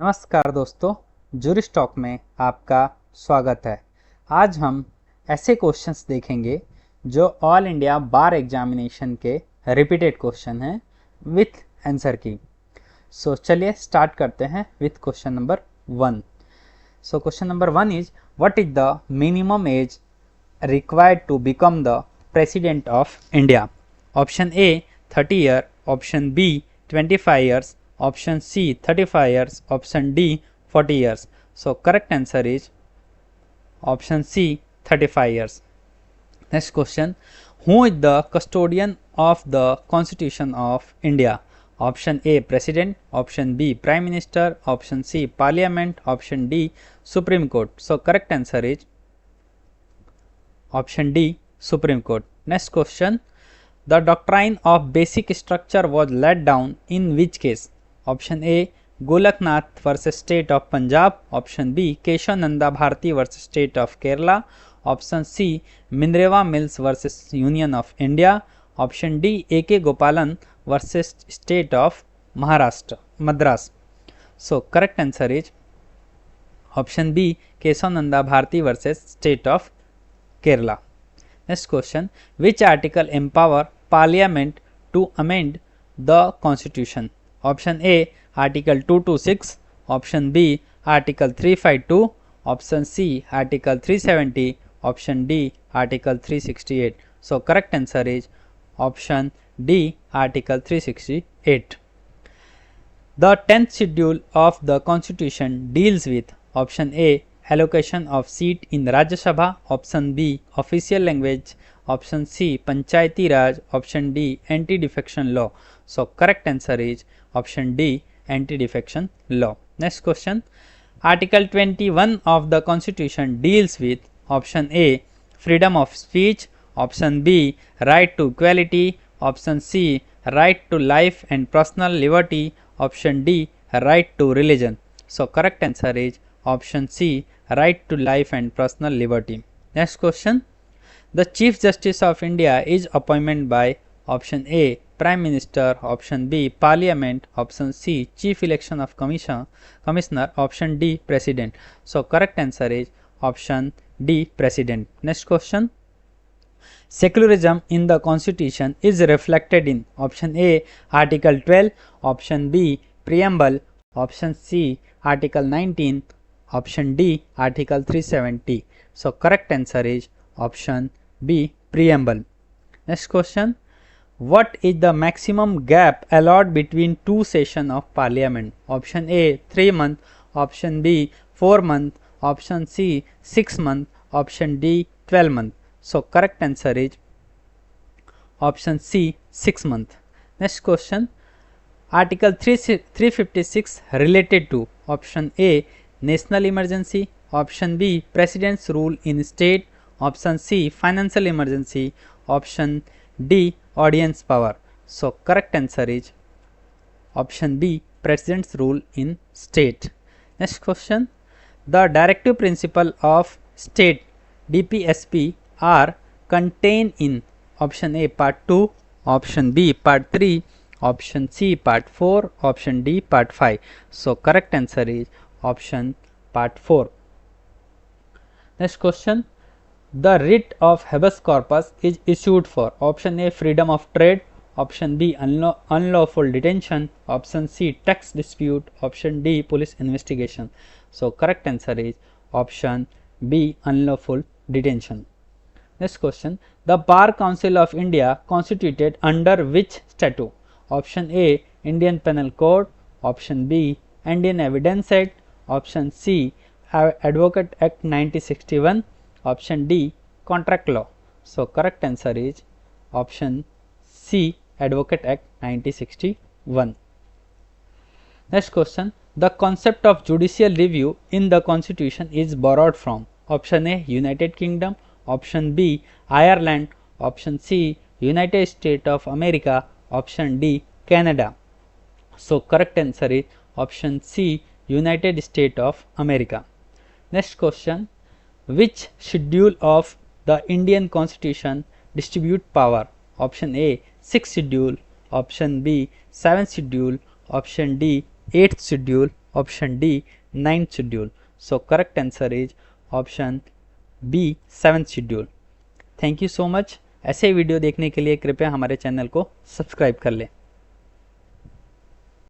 नमस्कार दोस्तों, जूरिस्टॉक में आपका स्वागत है। आज हम ऐसे क्वेश्चंस देखेंगे जो ऑल इंडिया बार एग्जामिनेशन के रिपीटेड क्वेश्चन हैं विथ आंसर की। चलिए स्टार्ट करते हैं with question number 1। Question number 1 is what is the minimum age required to become the president of India? Option A 30 year, option B 25 years, option C 35 years, option D 40 years. So correct answer is option C 35 years. Next question, who is the custodian of the Constitution of India? Option A President, option B Prime Minister, option C Parliament, option D Supreme Court. So correct answer is option D Supreme Court. Next question, the doctrine of basic structure was laid down in which case? Option A Golaknath versus state of Punjab, option B Kesavananda Bharati versus state of Kerala, option C Minerva mills versus union of India, option D A K Gopalan versus state of Maharashtra Madras. So correct answer is option B Kesavananda Bharati versus state of Kerala. Next question, which article empower parliament to amend the constitution? Option A article 226, option B article 352, option C article 370, option D article 368. So correct answer is option D article 368. The 10th schedule of the constitution deals with option A allocation of seat in Rajya Sabha, option B official language, option C panchayati raj, option D anti defection law. So correct answer is option D anti defection law. Next question, article 21 of the constitution deals with option A freedom of speech, option B right to equality, option C right to life and personal liberty, option D right to religion. So correct answer is option C right to life and personal liberty. Next question, the Chief Justice of India is appointed by option A Prime Minister, option B Parliament, option C Chief Election of Commissioner, option D President. So correct answer is option D President. Next question, secularism in the Constitution is reflected in option A Article 12, option B Preamble, option C Article 19, option D Article 370. So correct answer is option B Preamble. Next question, what is the maximum gap allowed between two sessions of Parliament? Option A 3 months, option B 4 months, option C 6 months, option D 12 months. So correct answer is option C 6 months. Next question, article 356 related to option A national emergency, option B president's rule in state, option C financial emergency, option D audience power. So correct answer is option B president's rule in state. Next question, the directive principle of state DPSP are contained in option A part 2, option B part 3, option C part 4, option D part 5. So correct answer is option part 4. Next question, the writ of habeas corpus is issued for option A freedom of trade, option B unlawful detention, option C tax dispute, option D police investigation. So correct answer is option B unlawful detention. Next question, the Bar Council of India constituted under which statute? Option A Indian Penal Code, option B Indian Evidence Act, option C Advocate Act 1961, option D contract law. So correct answer is option C Advocate Act 1961. Next question, the concept of judicial review in the constitution is borrowed from option A United Kingdom, option B Ireland, option C United States of America, option D Canada. So correct answer is option C United States of America. Next question, which schedule of the Indian Constitution distribute power? Option A 6th schedule, option B 7th schedule, option D 8th schedule, option D 9th schedule. So correct answer is option B 7th schedule. Thank you so much. ऐसे video देखने के लिए कृपया हमारे channel को subscribe कर लें।